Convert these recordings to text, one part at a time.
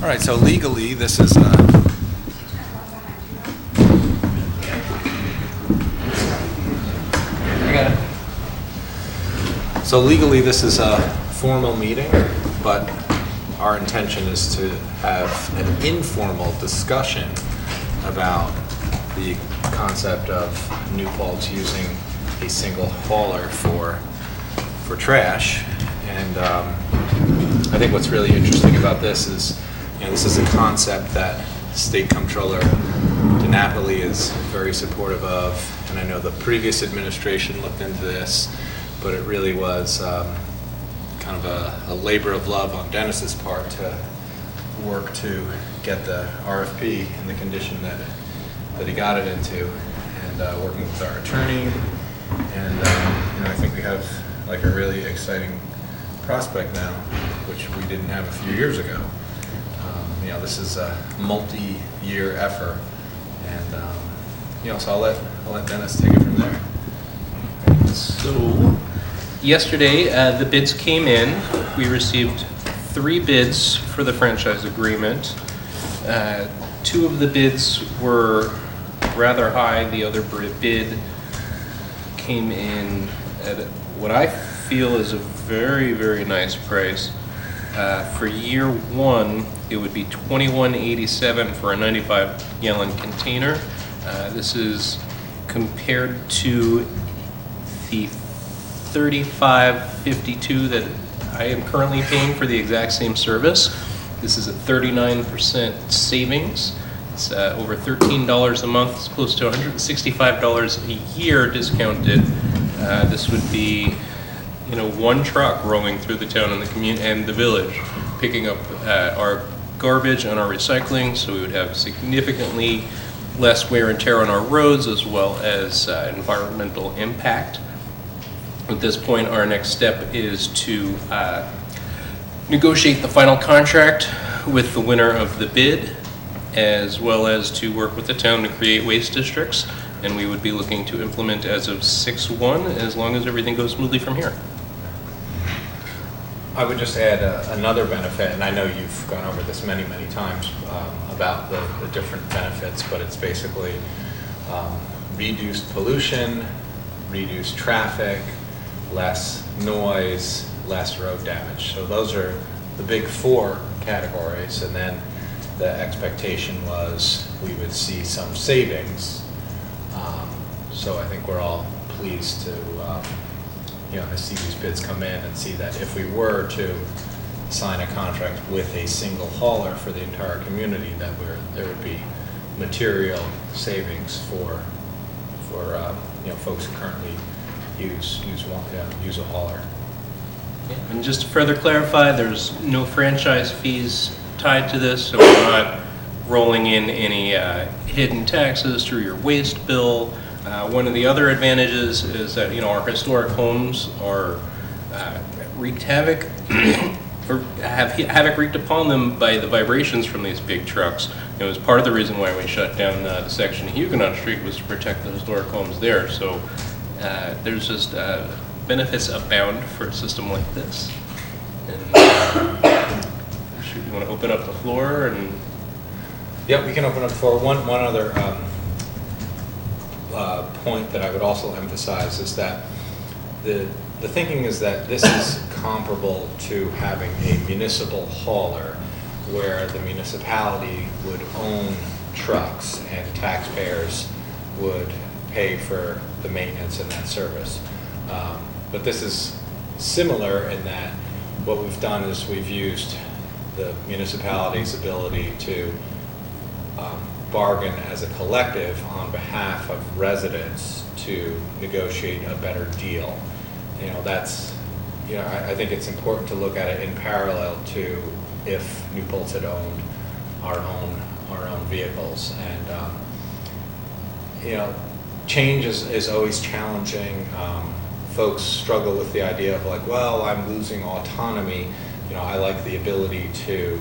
All right, so legally, this is a formal meeting, but our intention is to have an informal discussion about the concept of New Paltz using a single hauler for trash. And I think what's really interesting about this is, this is a concept that State Comptroller DiNapoli is very supportive of, and I know the previous administration looked into this, but it really was kind of a labor of love on Dennis's part to work to get the RFP in the condition that he got it into, and working with our attorney, and I think we have like a really exciting prospect now, which we didn't have a few years ago. This is a multi-year effort, and so I'll let Dennis take it from there. So yesterday the bids came in. We received 3 bids for the franchise agreement. 2 of the bids were rather high. The other bid came in at what I feel is a very, very nice price. For year 1, it would be $21.87 for a 95-gallon container. This is compared to the $35.52 that I am currently paying for the exact same service. This is a 39% savings. It's over $13 a month. It's close to $165 a year discounted. This would be, 1 truck rolling through the town and the community and the village, picking up our garbage and our recycling. So we would have significantly less wear and tear on our roads, as well as environmental impact. At this point, our next step is to negotiate the final contract with the winner of the bid, as well as to work with the town to create waste districts. And we would be looking to implement as of 6/1, as long as everything goes smoothly from here. I would just add another benefit, and I know you've gone over this many, many times about the different benefits, but it's basically reduced pollution, reduced traffic, less noise, less road damage. So those are the big 4 categories, and then the expectation was we would see some savings. So I think we're all pleased to see these bids come in and see that if we were to sign a contract with a single hauler for the entire community, that there would be material savings for folks who currently use a hauler. Yeah. And just to further clarify, there's no franchise fees tied to this, so we're not rolling in any hidden taxes through your waste bill. One of the other advantages is that our historic homes are wreaked havoc or have havoc wreaked upon them by the vibrations from these big trucks. It was part of the reason why we shut down the section of Huguenot Street, was to protect the historic homes there. So there's just benefits abound for a system like this. And you want to open up the floor? And yeah, we can open up the floor. One other point that I would also emphasize is that the thinking is that this is comparable to having a municipal hauler, where the municipality would own trucks and taxpayers would pay for the maintenance and that service. But this is similar in that what we've done is we've used the municipality's ability to bargain as a collective on behalf of residents to negotiate a better deal. I think it's important to look at it in parallel to if New Paltz had owned our own vehicles. And change is always challenging. Folks struggle with the idea of like, well, I'm losing autonomy. I like the ability to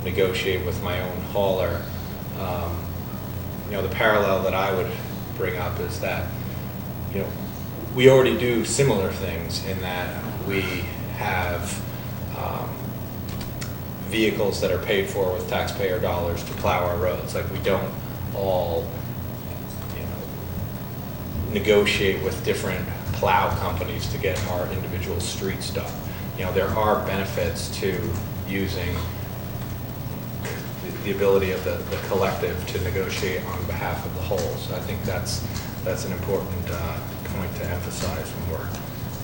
negotiate with my own hauler. The parallel that I would bring up is that, we already do similar things in that we have vehicles that are paid for with taxpayer dollars to plow our roads. Like, we don't all, you know, negotiate with different plow companies to get our individual streets done. You know, there are benefits to using the ability of the collective to negotiate on behalf of the whole. So I think that's an important point to emphasize when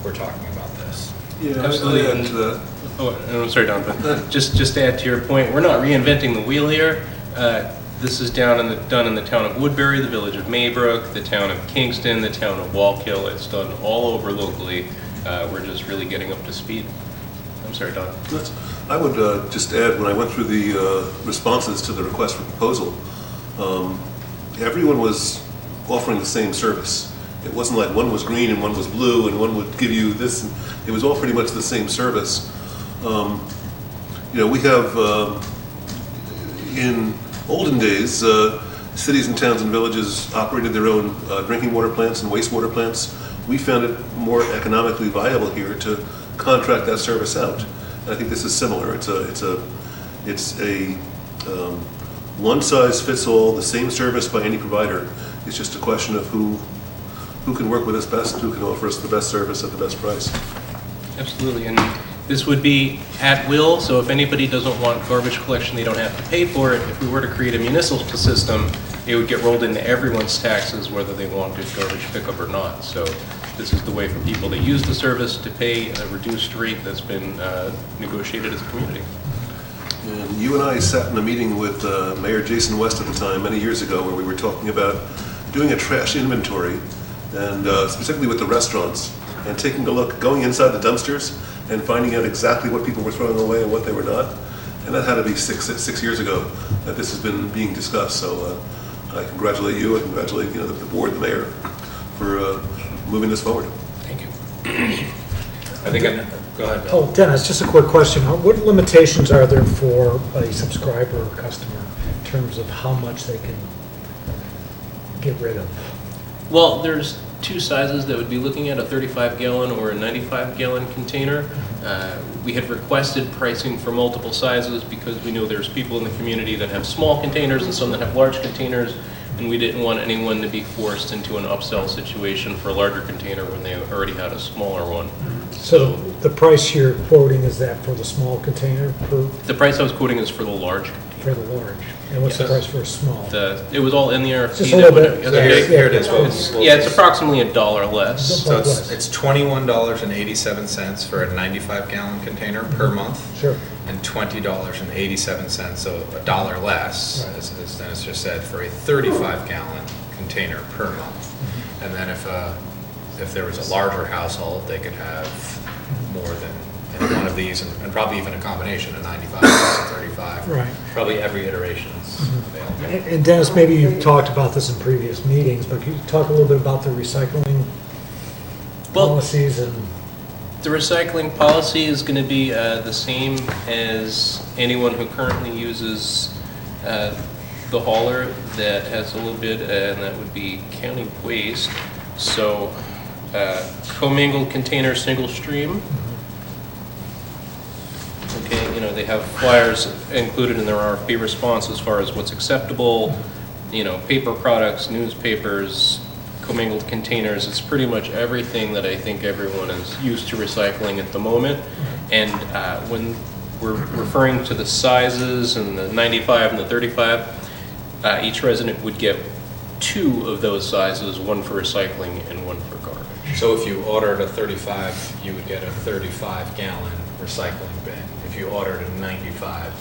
we're talking about this. Yeah, Absolutely. I'd add to that. Oh, I'm sorry, Don, but just to add to your point, we're not reinventing the wheel here. This is done in the town of Woodbury, the village of Maybrook, the town of Kingston, the town of Wallkill. It's done all over locally. We're just really getting up to speed. I'm sorry, Don. I would just add, when I went through the responses to the request for proposal, everyone was offering the same service. It wasn't like one was green and one was blue and one would give you this. It was all pretty much the same service. You know, we have, in olden days, cities and towns and villages operated their own drinking water plants and wastewater plants. We found it more economically viable here to contract that service out. And I think this is similar. It's a one size fits all, the same service by any provider. It's just a question of who can work with us best, who can offer us the best service at the best price. Absolutely, and this would be at will, so if anybody doesn't want garbage collection, they don't have to pay for it. If we were to create a municipal system, it would get rolled into everyone's taxes, whether they wanted garbage pickup or not. So this is the way for people that use the service to pay a reduced rate that's been negotiated as a community. And you and I sat in a meeting with Mayor Jason West at the time, many years ago, where we were talking about doing a trash inventory, and specifically with the restaurants, and taking a look, going inside the dumpsters and finding out exactly what people were throwing away and what they were not. And that had to be six years ago that this has been being discussed. So I congratulate you, I congratulate the board, the mayor, for moving this forward. Thank you. I think, go ahead, Bill. Oh, Dennis, just a quick question. What limitations are there for a subscriber or customer in terms of how much they can get rid of? Well, there's two sizes that would be looking at, a 35-gallon or a 95-gallon container. We had requested pricing for multiple sizes because we know there's people in the community that have small containers and some that have large containers, and we didn't want anyone to be forced into an upsell situation for a larger container when they already had a smaller one. So the price you're quoting, is that for the small container The price I was quoting is for the large container. for the large? And what's the Yes. price for a small? It was all in the RFP. Just a little bit. that So went- here it is. Yeah, it's approximately $1 less. So it's $21.87 for a 95-gallon container per month. Sure. And $20.87, so $1 less, Right. as Dennis just said, for a 35-gallon container per month. And then if there was a larger household, they could have more than one of these, and probably even a combination, a 95 plus a 35. Right. Probably every iteration is available. And Dennis, maybe you've talked about this in previous meetings, but can you talk a little bit about the recycling Well, policies and? the recycling policy is going to be the same as anyone who currently uses the hauler that has a little bit, and that would be county waste. So commingled container, single stream. Okay, they have flyers included in their RFP response as far as what's acceptable, paper products, newspapers, commingled containers. It's pretty much everything that I think everyone is used to recycling at the moment. And when we're referring to the sizes and the 95 and the 35, each resident would get 2 of those sizes, one for recycling and one for garbage. So if you ordered a 35, you would get a 35-gallon recycling bin. If you ordered a 95,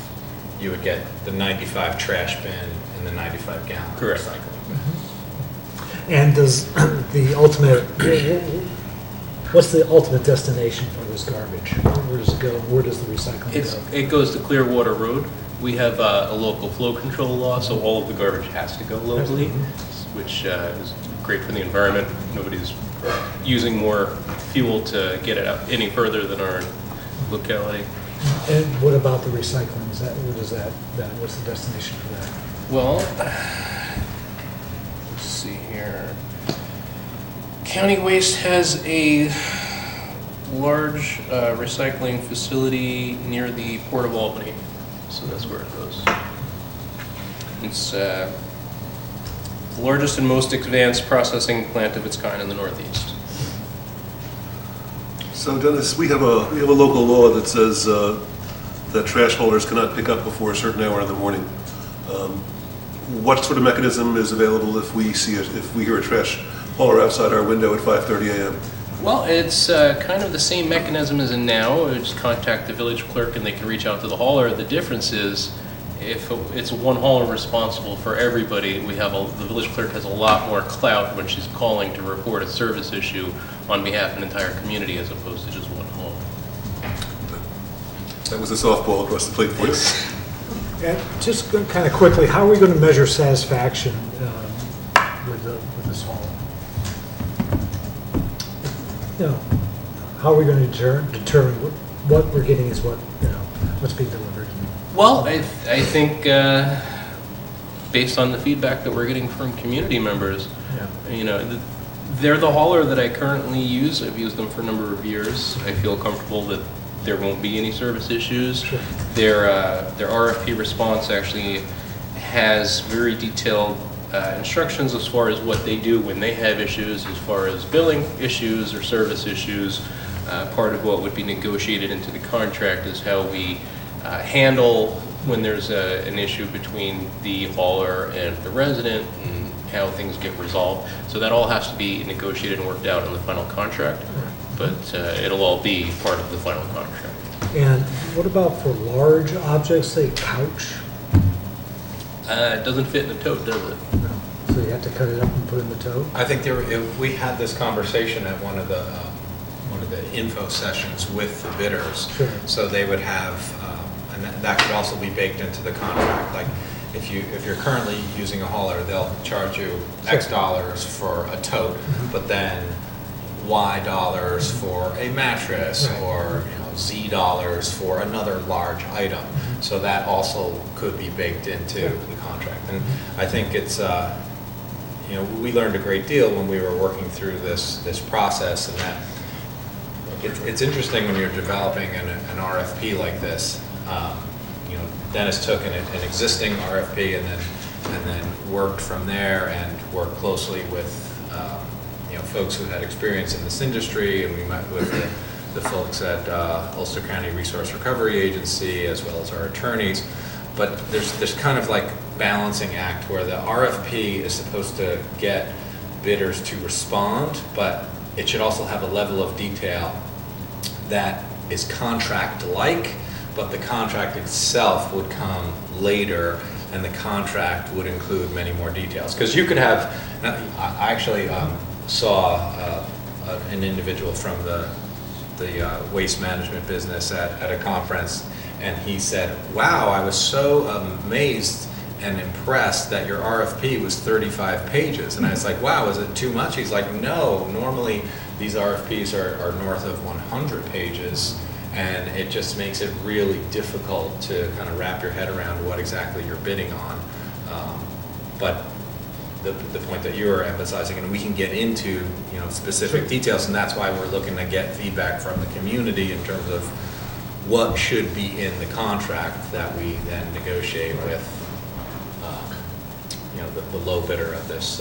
you would get the 95 trash bin and the 95-gallon Correct. recycling bin. And does the ultimate, what's the ultimate destination for this garbage? Where does it go? Where does the recycling go? It goes to Clearwater Road. We have a local flow control law, so all of the garbage has to go locally, which is great for the environment. Nobody's using more fuel to get it out any further than our locality. And what about the recycling? What's the destination for that? Well, let's see here. County Waste has a large recycling facility near the Port of Albany. So that's where it goes. It's the largest and most advanced processing plant of its kind in the Northeast. So Dennis, we have a local law that says that trash haulers cannot pick up before a certain hour in the morning. What sort of mechanism is available if we hear a trash hauler outside our window at 5:30 a.m.? Well, it's kind of the same mechanism as in now. Just contact the village clerk and they can reach out to the hauler. The difference is if it's one hauler responsible for everybody, the village clerk has a lot more clout when she's calling to report a service issue on behalf of an entire community as opposed to just one hauler. That was a softball across the plate for you. And just kind of quickly, how are we going to measure satisfaction with this haul? You know, how are we going to determine what we're getting is what's being delivered? Well, I think based on the feedback that we're getting from community members, they're the hauler that I currently use. I've used them for a number of years. I feel comfortable that there won't be any service issues. Sure. Their RFP response actually has very detailed instructions as far as what they do when they have issues, as far as billing issues or service issues. Part of what would be negotiated into the contract is how we handle when there's an issue between the hauler and the resident and how things get resolved. So that all has to be negotiated and worked out in the final contract, but it'll all be part of the final contract. And what about for large objects, say couch? It doesn't fit in the tote, does it? No. So you have to cut it up and put it in the tote? I think we had this conversation at one of the info sessions with the bidders. Sure. So they would have, and that could also be baked into the contract. Like if you're currently using a hauler, they'll charge you X dollars for a tote, but then Y dollars for a mattress, or Z dollars for another large item. So that also could be baked into the contract. And I think it's we learned a great deal when we were working through this process, and that it's interesting when you're developing an RFP like this. Dennis took an existing RFP and then worked from there and worked closely with folks who had experience in this industry, and we met with the folks at Ulster County Resource Recovery Agency as well as our attorneys. But there's kind of like balancing act where the RFP is supposed to get bidders to respond, but it should also have a level of detail that is contract-like, but the contract itself would come later, and the contract would include many more details. Because you could have, I actually saw an individual from the waste management business at a conference, and he said, wow, I was so amazed and impressed that your RFP was 35 pages. And I was like, wow, is it too much? He's like, no, normally these RFPs are north of 100 pages, and it just makes it really difficult to kind of wrap your head around what exactly you're bidding on. But the point that you're emphasizing, and we can get into specific details, and that's why we're looking to get feedback from the community in terms of what should be in the contract that we then negotiate with the low bidder of this.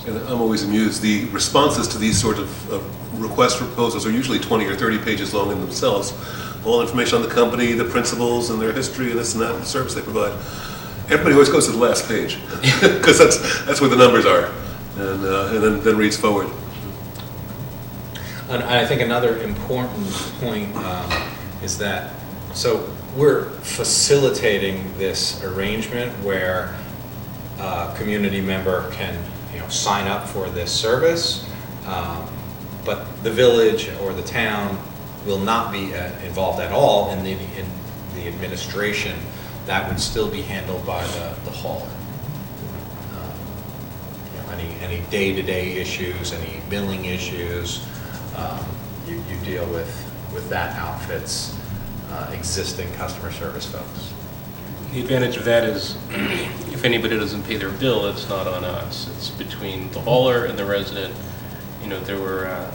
And I'm always amused. The responses to these sort of request proposals are usually 20 or 30 pages long in themselves. All information on the company, the principals, and their history, and this and that, and the service they provide. Everybody always goes to the last page because that's where the numbers are, and then reads forward. And I think another important point is that we're facilitating this arrangement where a community member can sign up for this service, but the village or the town will not be involved at all in the administration. That would still be handled by the hauler. Any day-to-day issues, any billing issues, you deal with that outfit's existing customer service folks. The advantage of that is if anybody doesn't pay their bill, it's not on us. It's between the hauler and the resident. There were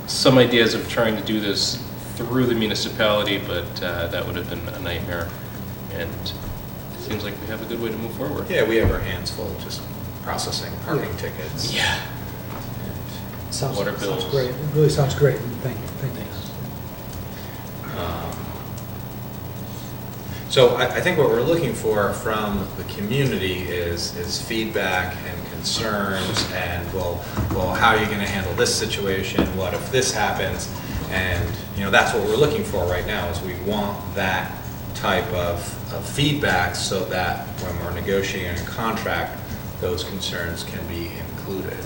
some ideas of trying to do this through the municipality, but that would have been a nightmare. And it seems like we have a good way to move forward. Yeah, we have our hands full just processing parking tickets. Yeah. Sounds Water bills. great. It really sounds great. Thank you. So I think what we're looking for from the community is feedback and concerns and, well, how are you going to handle this situation? What if this happens? And, that's what we're looking for right now is we want that type of feedback so that when we're negotiating a contract, those concerns can be included.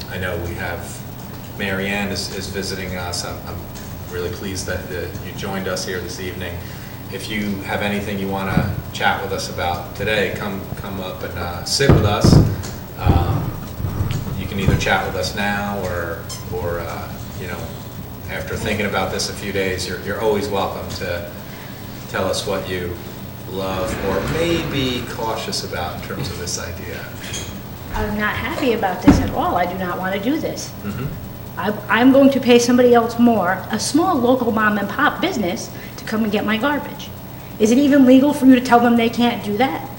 I know we have, Mary Ann is visiting us. I'm really pleased that you joined us here this evening. If you have anything you want to chat with us about today, come up and sit with us. You can either chat with us now or after thinking about this a few days, you're always welcome to tell us what you love or may be cautious about in terms of this idea. I'm not happy about this at all. I do not want to do this. Mm-hmm. I'm going to pay somebody else more, a small local mom and pop business, to come and get my garbage. Is it even legal for you to tell them they can't do that?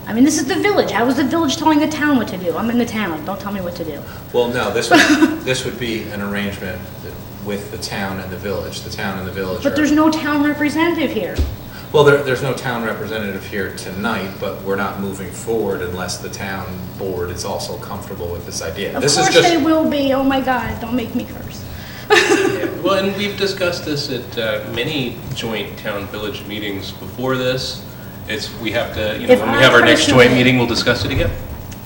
I mean, this is the village. How is the village telling the town what to do? I'm in the town. Don't tell me what to do. Well, no, this would be an arrangement with the town and the village. The town and the village But there's no town representative here. Well, there's no town representative here tonight, but we're not moving forward unless the town board is also comfortable with this idea. Of This course is just, they will be. Oh my God, don't make me curse. Yeah. Well, and we've discussed this at many joint town-village meetings before this. We have to, when we If I have our next joint personally- meeting, we'll discuss it again.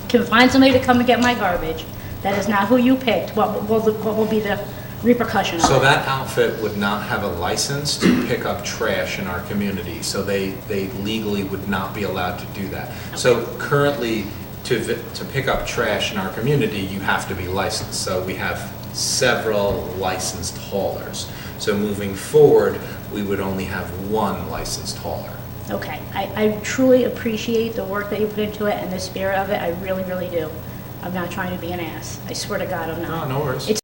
Can find somebody to come and get my garbage. That is not who you picked. What will be the repercussion of it? so that outfit would not have a license to pick up trash in our community, so they legally would not be allowed to do that. So currently, to pick up trash in our community, you have to be licensed. So we have several licensed haulers. So moving forward, we would only have one licensed hauler. Okay, I truly appreciate the work that you put into it and the spirit of it. I really, really do. I'm not trying to be an ass. I swear to God, I'm not. No worries. It's